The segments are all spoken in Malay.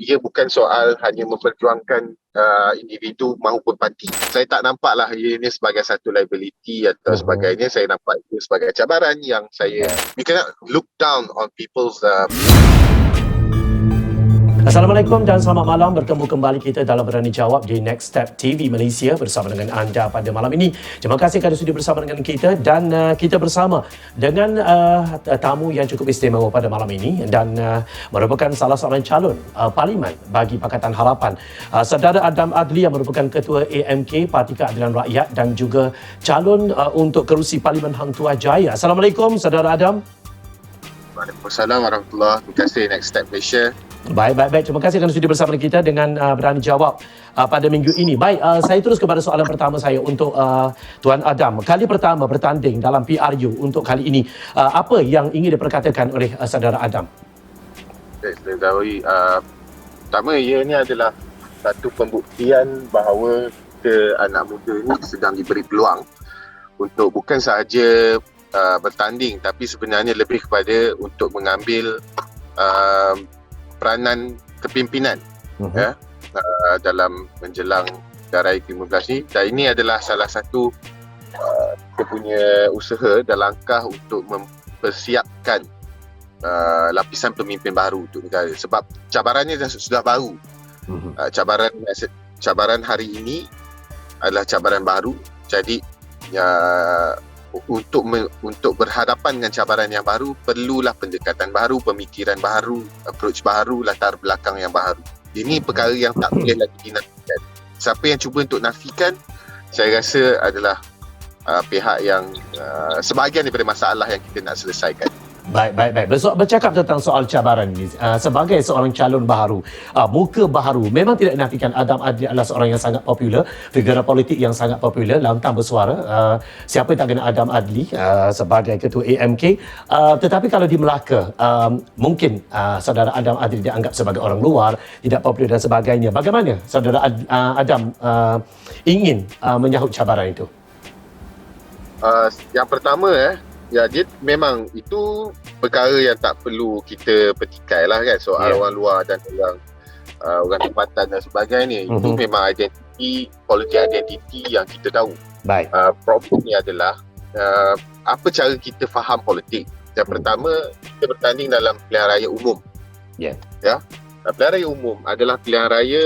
ia bukan soal hanya memperjuangkan individu maupun parti. Saya tak nampaklah ia ini sebagai satu liability atau sebagainya. Saya nampak itu sebagai cabaran yang saya, we cannot look down on people's Assalamualaikum dan selamat malam. Bertemu kembali kita dalam Berani Jawab di Next Step TV Malaysia bersama dengan anda pada malam ini. Terima kasih kerana sudi bersama dengan kita dan kita bersama dengan tamu yang cukup istimewa pada malam ini dan merupakan salah seorang calon parlimen bagi Pakatan Harapan. Saudara Adam Adli yang merupakan Ketua AMK Parti Keadilan Rakyat dan juga calon untuk kerusi Parlimen Hang Tuah Jaya. Assalamualaikum Saudara Adam. Waalaikumsalam warahmatullahi wabarakatuh. Terima kasih Next Step Malaysia. Baik. Terima kasih kerana sudi bersama kita dengan Berani Jawab pada minggu ini. Baik, saya terus kepada soalan pertama saya untuk Tuan Adam. Kali pertama bertanding dalam PRU untuk kali ini. Apa yang ingin diperkatakan oleh saudara Adam? Pertama, ia ni adalah satu pembuktian bahawa anak muda ini sedang diberi peluang untuk bukan sahaja bertanding, tapi sebenarnya lebih kepada untuk mengambil peranan kepimpinan dalam menjelang Garai ke-15 ni. Dan ini adalah salah satu kita punya usaha dan langkah untuk mempersiapkan lapisan pemimpin baru untuk negara. Sebab cabarannya sudah baru. Cabaran hari ini adalah cabaran baru. Jadi untuk berhadapan dengan cabaran yang baru, perlulah pendekatan baru, pemikiran baru, approach baru, latar belakang yang baru. Ini perkara yang tak boleh lagi dinafikan. Siapa yang cuba untuk nafikan, saya rasa adalah pihak yang sebahagian daripada masalah yang kita nak selesaikan. Baik. Bercakap tentang soal cabaran ini, sebagai seorang calon baharu, muka baharu, memang tidak dinafikan Adam Adli adalah seorang yang sangat popular, figura politik yang sangat popular, lantang bersuara. Siapa yang tak kenal Adam Adli sebagai Ketua AMK? Tetapi kalau di Melaka, mungkin saudara Adam Adli dianggap sebagai orang luar, tidak popular dan sebagainya. Bagaimana saudara Adam ingin menyahut cabaran itu? Yang pertama, dia memang itu perkara yang tak perlu kita petikai lah kan, soal orang luar dan orang tempatan dan sebagainya. Itu memang politik identiti yang kita tahu. Baik. Problemnya adalah apa cara kita faham politik. Yang pertama, kita bertanding dalam pilihan raya umum. Pilihan raya umum adalah pilihan raya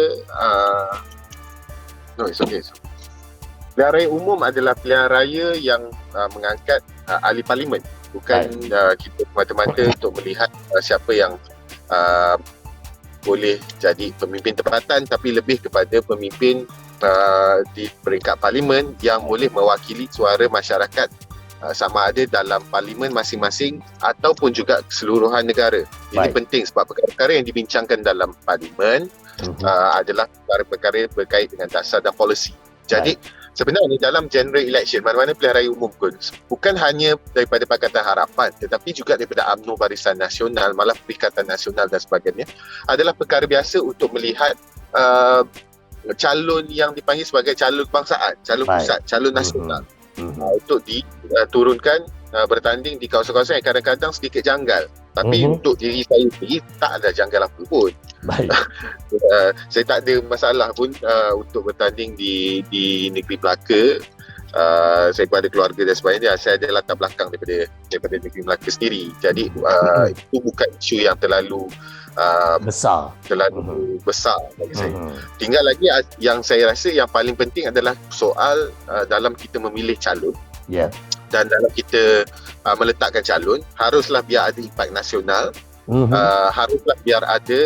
pilihan raya umum adalah pilihan raya yang mengangkat ahli parlimen, bukan kita mata-mata untuk melihat siapa yang boleh jadi pemimpin tempatan, tapi lebih kepada pemimpin di peringkat parlimen yang boleh mewakili suara masyarakat sama ada dalam parlimen masing-masing ataupun juga keseluruhan negara. Ini penting sebab perkara-perkara yang dibincangkan dalam parlimen adalah perkara-perkara berkait dengan dasar dan polisi. Jadi sebenarnya dalam general election, mana-mana pilihan raya umum pun, bukan hanya daripada Pakatan Harapan tetapi juga daripada UMNO, Barisan Nasional, malah Perikatan Nasional dan sebagainya, adalah perkara biasa untuk melihat calon yang dipanggil sebagai calon kebangsaan, calon pusat, calon nasional untuk diturunkan bertanding di kawasan-kawasan yang kadang-kadang sedikit janggal. Tapi untuk diri saya sendiri tak ada janggal apa pun. Saya tak ada masalah pun untuk bertanding di negeri Melaka. Saya pun ada keluarga dan sebagainya. Saya ada latar belakang daripada negeri Melaka sendiri. Jadi itu bukan isu yang terlalu besar bagi saya. Tinggal lagi yang saya rasa yang paling penting adalah soal dalam kita memilih calon. Dan dalam kita meletakkan calon, haruslah biar ada impak nasional, haruslah biar ada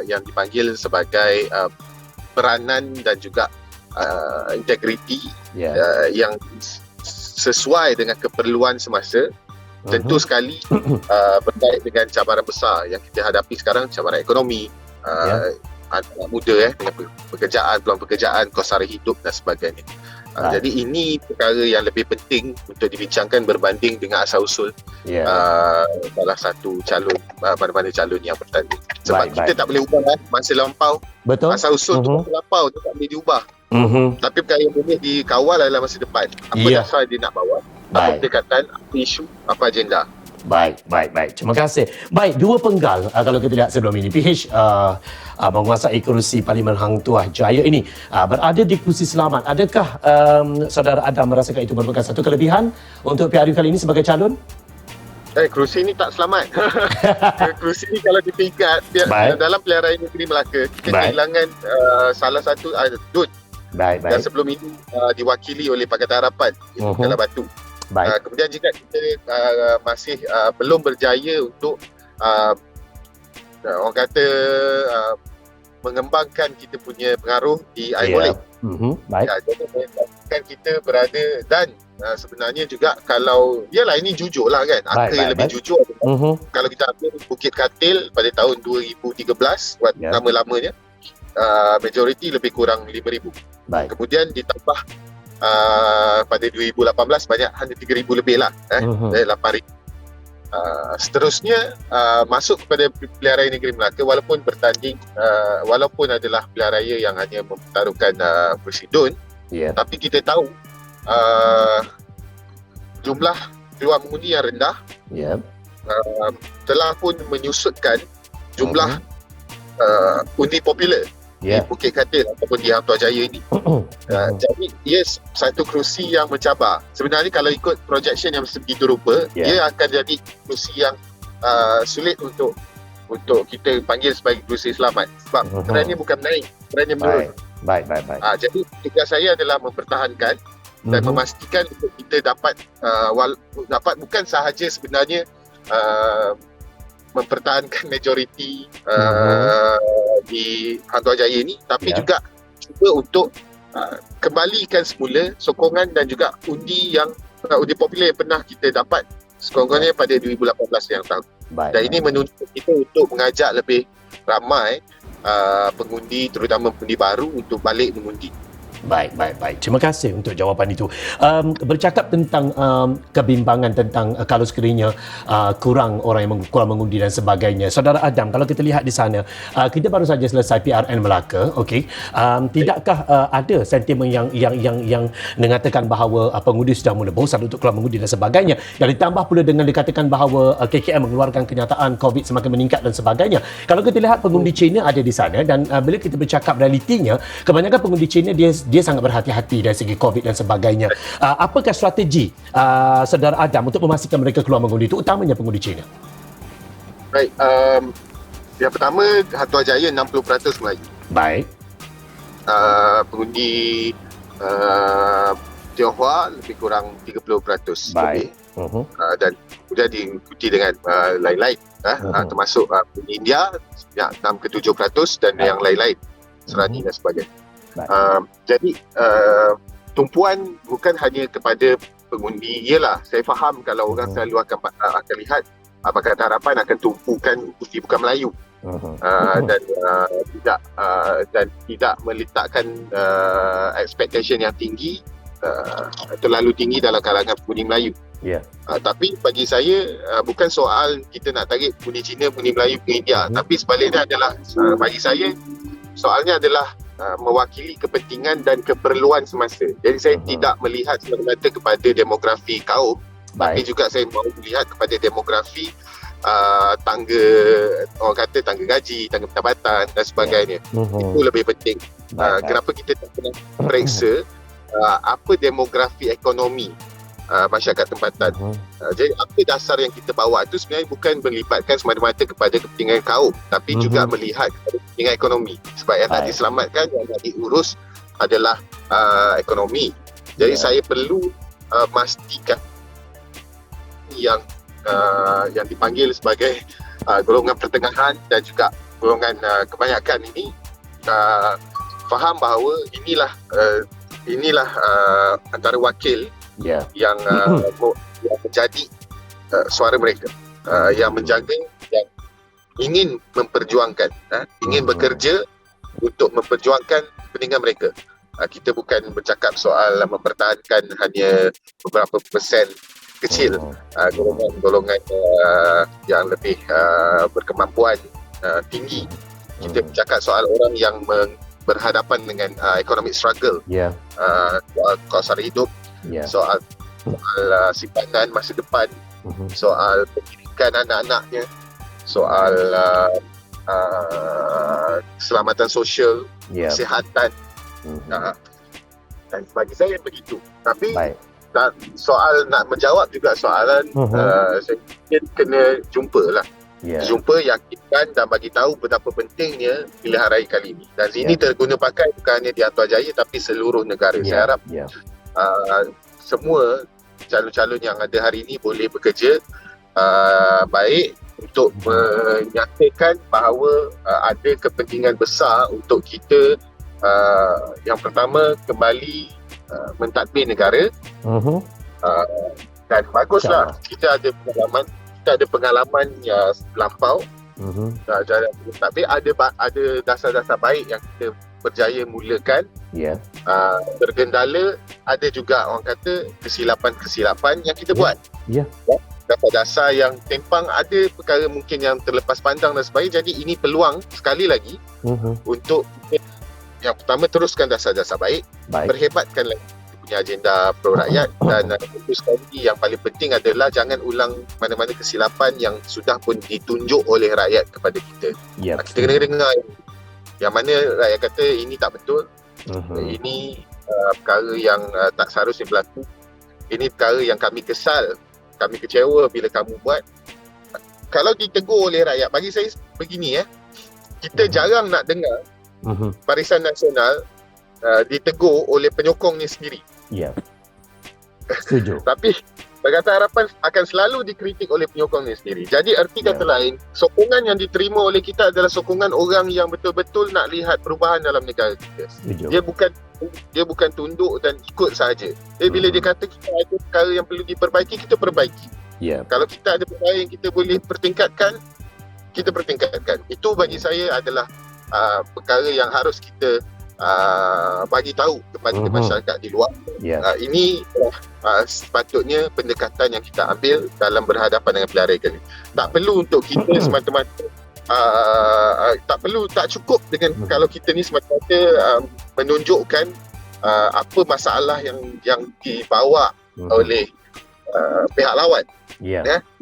yang dipanggil sebagai peranan dan juga integriti yang sesuai dengan keperluan semasa. Tentu sekali berkait dengan cabaran besar yang kita hadapi sekarang, cabaran ekonomi, anak muda dengan pekerjaan, peluang pekerjaan, kos sara hidup dan sebagainya. Jadi ini perkara yang lebih penting untuk dibincangkan berbanding dengan asal-usul salah satu calon, mana-mana calon yang bertanding. Sebab kita tak boleh ubah masa lampau. Asal-usul tu masa lampau tu tak boleh diubah. Tapi perkara yang boleh dikawal adalah masa depan. Apa dasar dia nak bawa, apa pendekatan, apa isu, apa agenda. Baik. Terima kasih. Baik, dua penggal kalau kita lihat sebelum ini. PH menguasai kerusi Parlimen Hang Tuah Jaya ini berada di kerusi selamat. Adakah saudara Adam merasakan itu merupakan satu kelebihan untuk PRU kali ini sebagai calon? Kerusi ni tak selamat. Kerusi ni kalau ditingkat dalam pilihan negeri Melaka, kita kehilangan salah satu Dun. Dan sebelum ini diwakili oleh Pakatan Harapan Kala Batu. Kemudian jika kita masih belum berjaya untuk orang kata mengembangkan kita punya pengaruh di Air Molek. Jadi kita berada dan sebenarnya juga kalau yalah ini jujur lah kan, angka yang lebih jujur kalau kita ambil Bukit Katil pada tahun 2013 lama-lamanya majoriti lebih kurang 5,000. Kemudian ditambah pada 2018 banyak hanya 3,000 lebih lah 8,000. Seterusnya masuk kepada pilihan raya negeri Melaka, walaupun bertanding walaupun adalah pilihan raya yang hanya mempertaruhkan Presiden, tapi kita tahu jumlah keluar mengundi yang rendah telah pun menyusutkan jumlah undi popular di Bukit Katil ataupun di Hang Tuah Jaya ini. Jadi ia satu kerusi yang mencabar. Sebenarnya kalau ikut projection yang begitu rupa, ia akan jadi kerusi yang sulit untuk kita panggil sebagai kerusi selamat, sebab trennya bukan naik, trennya menurun. Jadi tugas saya adalah mempertahankan dan memastikan untuk kita dapat bukan sahaja sebenarnya mempertahankan majoriti di Hang Tuah Jaya ini, tapi juga cuba untuk kembalikan semula sokongan dan juga undi popular yang pernah kita dapat sekurang-kurangnya pada 2018 yang lalu. Dan ini menunjuk kita untuk mengajak lebih ramai pengundi, terutama pengundi baru, untuk balik mengundi. Baik. Terima kasih untuk jawapan itu. Bercakap tentang kebimbangan tentang kalau sekiranya kurang orang yang kurang mengundi dan sebagainya. Saudara Adam, kalau kita lihat di sana, kita baru saja selesai PRN Melaka, okey. Tidakkah ada sentimen yang mengatakan bahawa pengundi sudah mula bosan untuk keluar mengundi dan sebagainya? Dan ditambah pula dengan dikatakan bahawa KKM mengeluarkan kenyataan COVID semakin meningkat dan sebagainya. Kalau kita lihat pengundi Cina ada di sana, dan bila kita bercakap realitinya, kebanyakan pengundi Cina dia sangat berhati-hati dari segi COVID dan sebagainya. Apakah strategi saudara Adam untuk memastikan mereka keluar mengundi itu, utamanya pengundi Cina? Baik, yang pertama Hang Tuah Jaya 60% Melayu. Baik. Pengundi Tionghoa lebih kurang 30%. Baik. Dan kemudian diikuti dengan lain-lain, termasuk pengundi India sebanyak 6-7% dan yang lain-lain, Serani dan sebagainya. Jadi tumpuan bukan hanya kepada pengundi. Ialah, saya faham kalau orang selalu akan lihat Pakatan Harapan akan tumpukan undi bukan Melayu, dan tidak meletakkan expectation yang tinggi, terlalu tinggi dalam kalangan pengundi Melayu. Tapi bagi saya bukan soal kita nak tarik pengundi Cina, pengundi Melayu, pengundi India, tapi sebaliknya adalah bagi saya soalnya adalah mewakili kepentingan dan keperluan semasa. Jadi saya tidak melihat semata-mata kepada demografi kaum, tapi juga saya mahu melihat kepada demografi tangga, orang kata tangga gaji, tangga pendapatan dan sebagainya. Itu lebih penting. Kenapa kita tak pernah periksa apa demografi ekonomi masyarakat tempatan. Jadi apa dasar yang kita bawa itu sebenarnya bukan melibatkan semata-mata kepada kepentingan kaum, tapi juga melihat kepada kepentingan ekonomi. Sebab yang nak diselamatkan, yang nak diurus adalah ekonomi. Jadi saya perlu memastikan yang dipanggil sebagai golongan pertengahan dan juga golongan kebanyakan ini faham bahawa inilah antara wakil yang menjadi suara mereka, yang menjaga, yang ingin memperjuangkan, ingin bekerja untuk memperjuangkan kepentingan mereka. Kita bukan bercakap soal mempertahankan hanya beberapa persen kecil golongan yang lebih berkemampuan tinggi. Kita bercakap soal orang yang berhadapan dengan economic struggle, soal kos sara hidup, soal simpanan masa depan soal pendidikan anak-anaknya, soal keselamatan sosial, kesihatan. Dan bagi saya begitu. Tapi soal nak menjawab juga soalan, saya mungkin kena jumpa lah. Jumpa, yakinkan dan bagi tahu betapa pentingnya pilihan raya kali ini. Dan ini terguna pakai bukan hanya di Antua Jaya tapi seluruh negara. Saya harap semua calon-calon yang ada hari ini boleh bekerja baik untuk menyatakan bahawa ada kepentingan besar untuk kita yang pertama kembali mentadbir negara. Dan baguslah kita ada pengalaman yang lampau. Tapi ada dasar-dasar baik yang kita berjaya mulakan. Bergendala ada juga orang kata kesilapan yang kita buat. Dasar-dasar yang timpang, ada perkara mungkin yang terlepas pandang dan sebagainya. Jadi ini peluang sekali lagi untuk yang pertama teruskan dasar-dasar baik. Berhebatkan lagi punya agenda pro rakyat, dan itu sekali yang paling penting adalah jangan ulang mana-mana kesilapan yang sudah pun ditunjuk oleh rakyat kepada kita. Kita kena dengar yang mana rakyat kata ini tak betul, ini perkara yang tak seharusnya berlaku, ini perkara yang kami kesal, kami kecewa bila kamu buat. Kalau ditegur oleh rakyat, bagi saya begini kita jarang nak dengar Barisan Nasional ditegur oleh penyokongnya sendiri. Setuju. Tapi Pakatan Harapan akan selalu dikritik oleh penyokongnya sendiri. Jadi erti kata lain, sokongan yang diterima oleh kita adalah sokongan orang yang betul-betul nak lihat perubahan dalam negara kita. Dia bukan tunduk dan ikut sahaja. Bila dia kata kita ada perkara yang perlu diperbaiki, kita perbaiki. Kalau kita ada perkara yang kita boleh pertingkatkan, kita pertingkatkan. Itu bagi saya adalah perkara yang harus kita bagi tahu kepada masyarakat di luar. Ini sepatutnya pendekatan yang kita ambil dalam berhadapan dengan pilihan raya kali. Tak perlu untuk kita semata-mata tak cukup dengan kalau kita ni semata-mata menunjukkan apa masalah yang dibawa oleh pihak lawan.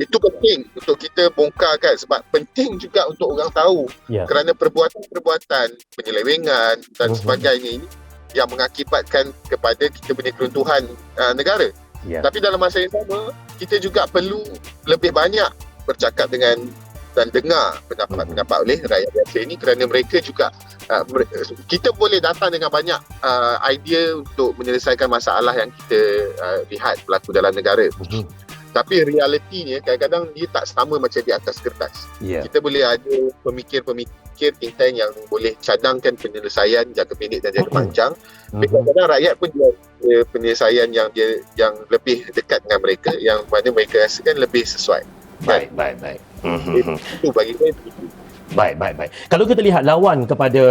Itu penting untuk kita bongkarkan, sebab penting juga untuk orang tahu kerana perbuatan-perbuatan penyelewengan dan sebagainya ini yang mengakibatkan kepada kita punya keruntuhan negara. Tapi dalam masa yang sama, kita juga perlu lebih banyak bercakap dengan dan dengar pendapat-pendapat oleh rakyat biasa ini, kerana mereka juga kita boleh datang dengan banyak idea untuk menyelesaikan masalah yang kita lihat berlaku dalam negara. Tapi realitinya kadang-kadang dia tak sama macam di atas kertas. Kita boleh ada pemikir-pemikir think tank yang boleh cadangkan penyelesaian jangka pendek dan jangka panjang. Tapi kadang-kadang rakyat pun dia penyelesaian yang lebih dekat dengan mereka, yang mana mereka rasakan lebih sesuai. Baik. Itu bagi saya. Baik. Kalau kita lihat lawan kepada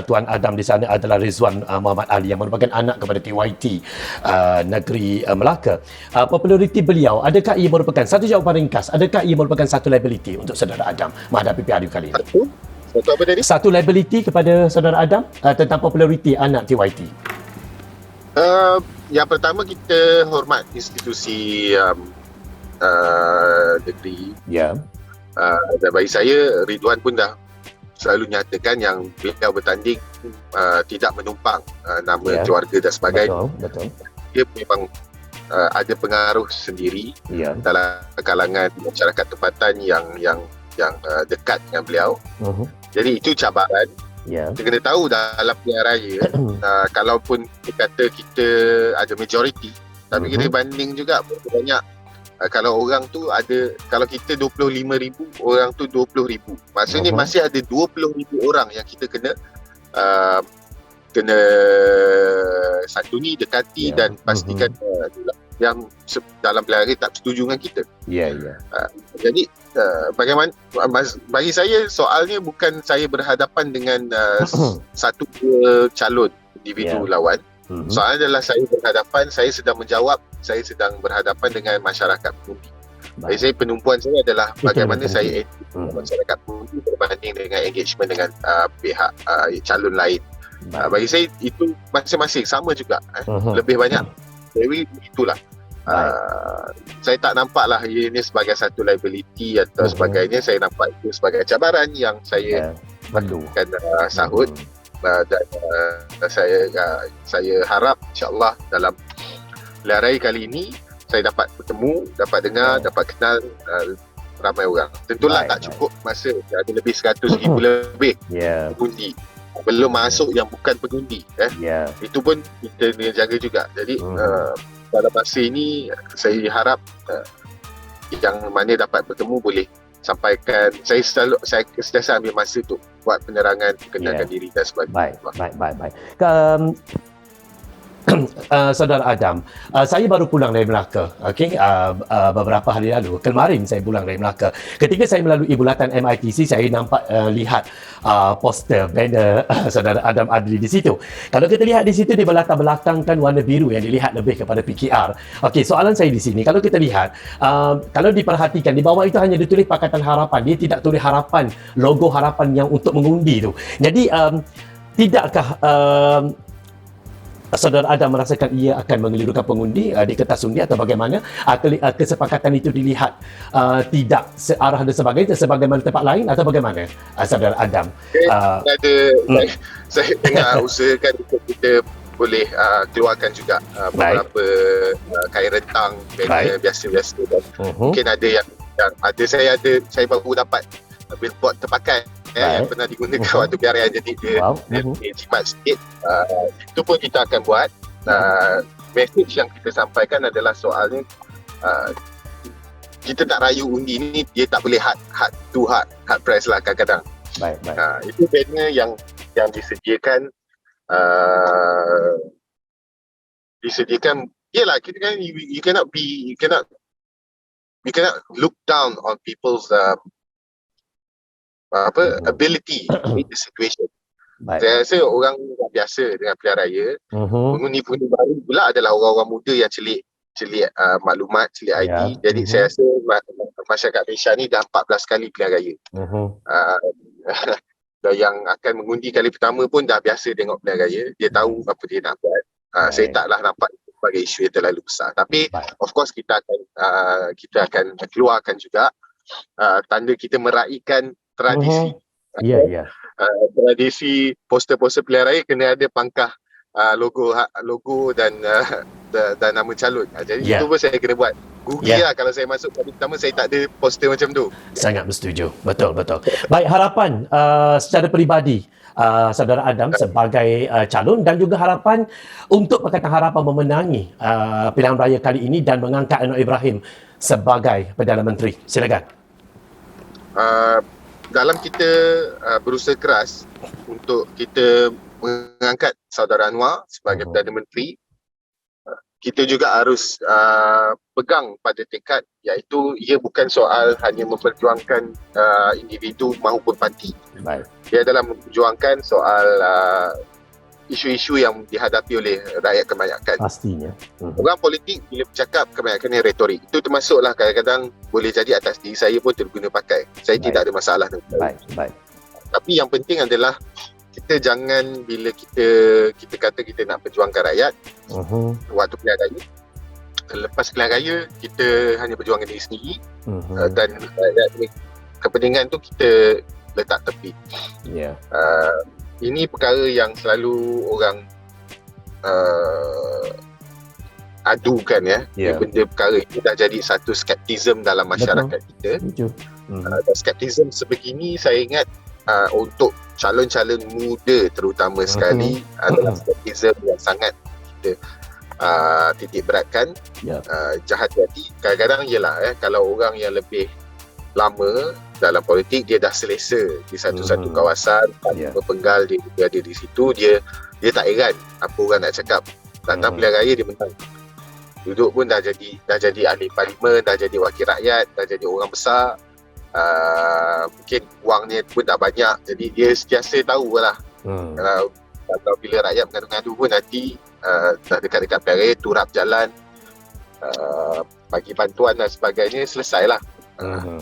Tuan Adam di sana adalah Rizwan Muhammad Ali yang merupakan anak kepada TYT Negeri Melaka. Populariti beliau, adakah ia merupakan, satu jawapan ringkas, adakah ia merupakan satu liability untuk saudara Adam menghadapi PRU kali ini? Satu apa tadi? Satu liability kepada saudara Adam tentang populariti anak TYT. Yang pertama, kita hormat institusi negeri. Dan bagi saya, Ridwan pun dah selalu nyatakan yang beliau bertanding tidak menumpang nama keluarga dan sebagainya. Betul. Dia memang ada pengaruh sendiri dalam kalangan masyarakat tempatan yang dekat dengan beliau. Jadi itu cabaran. Kita kena tahu dalam pilihan raya, kalaupun kita kata kita ada majoriti, tapi kita banding juga banyak. Kalau orang tu ada, kalau kita 25,000, orang tu 20,000. Maksudnya masih ada 20,000 orang yang kita kena santuni, dekati dan pastikan yang dalam pilihan raya tak setuju dengan kita. Jadi bagaimana, bagi saya soalnya bukan saya berhadapan dengan satu calon individu lawan. Soalnya adalah saya berhadapan, saya sedang menjawab, saya sedang berhadapan dengan masyarakat pengundi. Bagi saya, penumpuan saya adalah bagaimana saya masyarakat pengundi berbanding dengan engagement dengan pihak calon lain. Bagi saya itu masing-masing sama juga. Lebih banyak. Jadi itulah. Saya tak nampak lah ini sebagai satu liability atau sebagainya. Saya nampak itu sebagai cabaran yang saya akan sahut. Dan saya harap insyaAllah dalam pilihan raya kali ini saya dapat bertemu, dapat dengar, dapat kenal ramai orang. Tentulah tak cukup masa, ada lebih 100,000 lebih pengundi. Belum masuk yang bukan pengundi. Itu pun kita jaga juga. Jadi dalam masa ini saya harap yang mana dapat bertemu boleh sampaikan. Saya sentiasa ambil masa untuk buat penerangan, kenalkan diri dan sebagainya. Baik. Saudara Adam, saya baru pulang dari Melaka, beberapa hari lalu. Kemarin saya pulang dari Melaka. Ketika saya melalui bulatan MITC, saya nampak lihat poster, banner Saudara Adam Adli di situ. Kalau kita lihat di situ, dia berlatar belakangkan warna biru yang dilihat lebih kepada PKR. Okey, soalan saya di sini, kalau kita lihat, kalau diperhatikan, di bawah itu hanya ditulis Pakatan Harapan. Dia tidak tulis harapan, logo harapan yang untuk mengundi tu. Jadi, tidakkah Saudara Adam merasakan ia akan mengelirukan pengundi di kertas undi atau bagaimana? Kesepakatan itu dilihat tidak searah dan sebagainya sebagaimana tempat lain atau bagaimana, Saudara Adam? Saya tengah usahakan untuk kita boleh keluarkan juga beberapa kain rentang, banner biasa-biasa. Mungkin ada yang saya baru dapat billboard terpakai yang pernah digunakan waktu PRN, jadi dia jimat sikit. Itu pun kita akan buat. Message yang kita sampaikan adalah soalnya kita tak rayu undi ni, dia tak boleh hard press lah kadang-kadang. Itu banner yang disediakan yalah, kita kan you cannot look down on people's ability to meet the situation. Saya rasa orang biasa dengan pilihan raya, pengundi-pengundi baru pula adalah orang-orang muda yang celik maklumat, celik ID. Jadi saya rasa masyarakat Malaysia ni dah 14 kali pilihan raya. Dan yang akan mengundi kali pertama pun dah biasa tengok pilihan raya. Dia tahu apa dia nak buat. Saya taklah nampak sebagai isu yang terlalu besar. Tapi of course kita akan keluarkan juga tanda kita meraihkan tradisi. Tradisi poster-poster pilihan raya kena ada pangkah logo dan nama calon. Jadi itu pun saya kena buat. Rugi lah kalau saya masuk kali pertama saya tak ada poster macam tu. Sangat bersetuju. Betul. Baik, harapan secara peribadi Saudara Adam sebagai calon dan juga harapan untuk Pakatan Harapan memenangi pilihan raya kali ini dan mengangkat Anwar Ibrahim sebagai Perdana Menteri. Silakan. Dalam kita berusaha keras untuk kita mengangkat Saudara Anwar sebagai Perdana Menteri, kita juga harus pegang pada tekad, iaitu ia bukan soal hanya memperjuangkan individu maupun parti. Dia adalah memperjuangkan soal isu-isu yang dihadapi oleh rakyat kebanyakan. Pastinya. Orang politik bila bercakap kebanyakan retorik. Itu termasuklah kadang-kadang boleh jadi atas diri saya pun terguna pakai. Saya tidak ada masalah dengan itu. Tapi yang penting adalah kita jangan bila kita kata kita nak perjuangkan rakyat waktu pilihan raya, lepas pilihan raya kita hanya perjuangkan diri sendiri dan rakyat ni, kepentingan tu kita letak tepi. Ini perkara yang selalu orang adukan benda perkara ini dah jadi satu skeptism dalam masyarakat kita. Skeptism sebegini saya ingat untuk calon-calon muda terutama sekali adalah skeptism yang sangat kita titik beratkan. Hati-hati. Kadang-kadang kalau orang yang lebih lama dalam politik, dia dah selesa di satu-satu kawasan, berpenggal dia ada di situ, dia tak heran apa orang nak cakap. Datang pilihan raya dia menang, duduk pun dah jadi ahli parlimen, dah jadi wakil rakyat, dah jadi orang besar. Mungkin wangnya pun dah banyak, jadi dia sentiasa tahulah. Kalau bila rakyat mengadu-ngadu pun nanti dah dekat-dekat pilihan raya, turap jalan, bagi bantuan dan sebagainya, selesailah.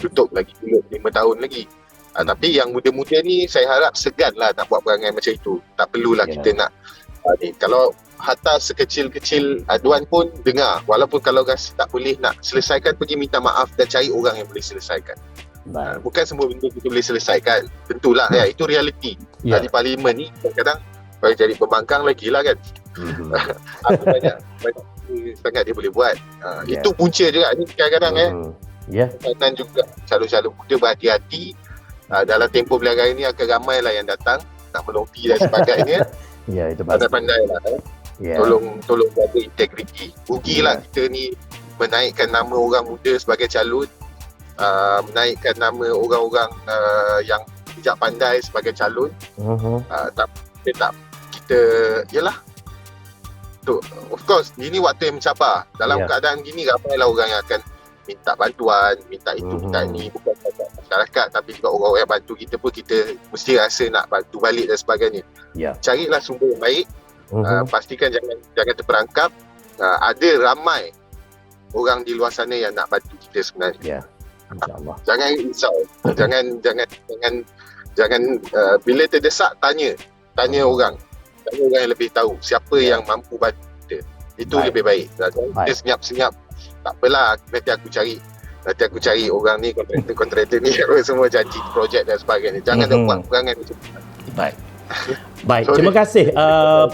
Tutup lagi 5 tahun lagi. Tapi yang muda-muda ni saya harap seganlah nak buat perangai macam itu. Tak perlulah kita nak kalau hatta sekecil-kecil aduan pun dengar. Walaupun kalau rasa tak boleh nak selesaikan, pergi minta maaf dan cari orang yang boleh selesaikan. Bukan semua benda kita boleh selesaikan. Tentulah ya, itu realiti. Di parlimen ni kadang-kadang kalau jadi pembangkang lagi lah kan. banyak sangat dia boleh buat. Itu punca juga ni kadang-kadang dan juga calon-calon muda berhati-hati. Dalam tempoh belakangan ini akan ramai lah yang datang nak melobi dan sebagainya. Itu pasti. Pandai-pandai lah. Tolong jaga integriti. Rugilah kita ni menaikkan nama orang muda sebagai calon, menaikkan nama orang-orang yang bijak pandai sebagai calon. Kita yalah. Of course, ini waktu yang mencabar. Dalam keadaan gini ramailah orang yang akan minta bantuan, minta itu, minta ini, bukan sahaja masyarakat tapi juga orang-orang yang bantu kita pun kita mesti rasa nak bantu balik dan sebagainya. Carilah sumber yang baik, pastikan jangan terperangkap. Ada ramai orang di luar sana yang nak bantu kita sebenarnya. InsyaAllah. Jangan risau. Jangan bila terdesak tanya orang. Tanya orang yang lebih tahu siapa yang mampu bantu kita. Itu lebih baik. Kita senyap-senyap, tak apalah, nanti aku cari orang ni, kontraktor ni semua janji projek dan sebagainya. Jangan ada buat perangan macam tu. Baik, terima kasih.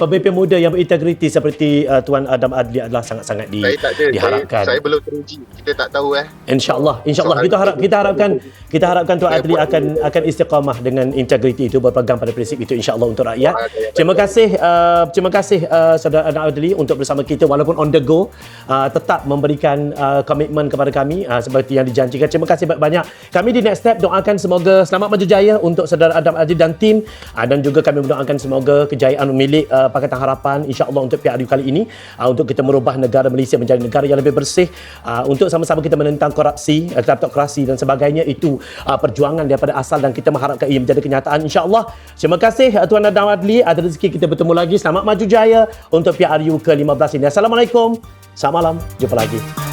Pemimpin muda yang berintegriti seperti Tuan Adam Adli adalah sangat-sangat diharapkan. Saya belum teruji, kita tak tahu. InsyaAllah kita harapkan Tuan Adli akan istiqamah dengan integriti itu, berpegang pada prinsip itu insyaAllah untuk rakyat. Terima kasih Saudara Adam Adli untuk bersama kita walaupun on the go, tetap memberikan komitmen kepada kami seperti yang dijanjikan. Terima kasih banyak. Kami di Next Step doakan semoga selamat maju jaya untuk Saudara Adam Adli dan tim, dan juga kami mendoakan semoga kejayaan milik Pakatan Harapan insya-Allah untuk PRU kali ini, untuk kita merubah negara Malaysia menjadi negara yang lebih bersih, untuk sama-sama kita menentang korupsi, kleptokrasi dan sebagainya. Itu perjuangan daripada asal dan kita mengharapkan ia menjadi kenyataan insya-Allah. Terima kasih Tuan Adam Adli. Ada rezeki kita bertemu lagi. Selamat maju jaya untuk PRU ke-15 ini. Assalamualaikum. Selamat malam. Jumpa lagi.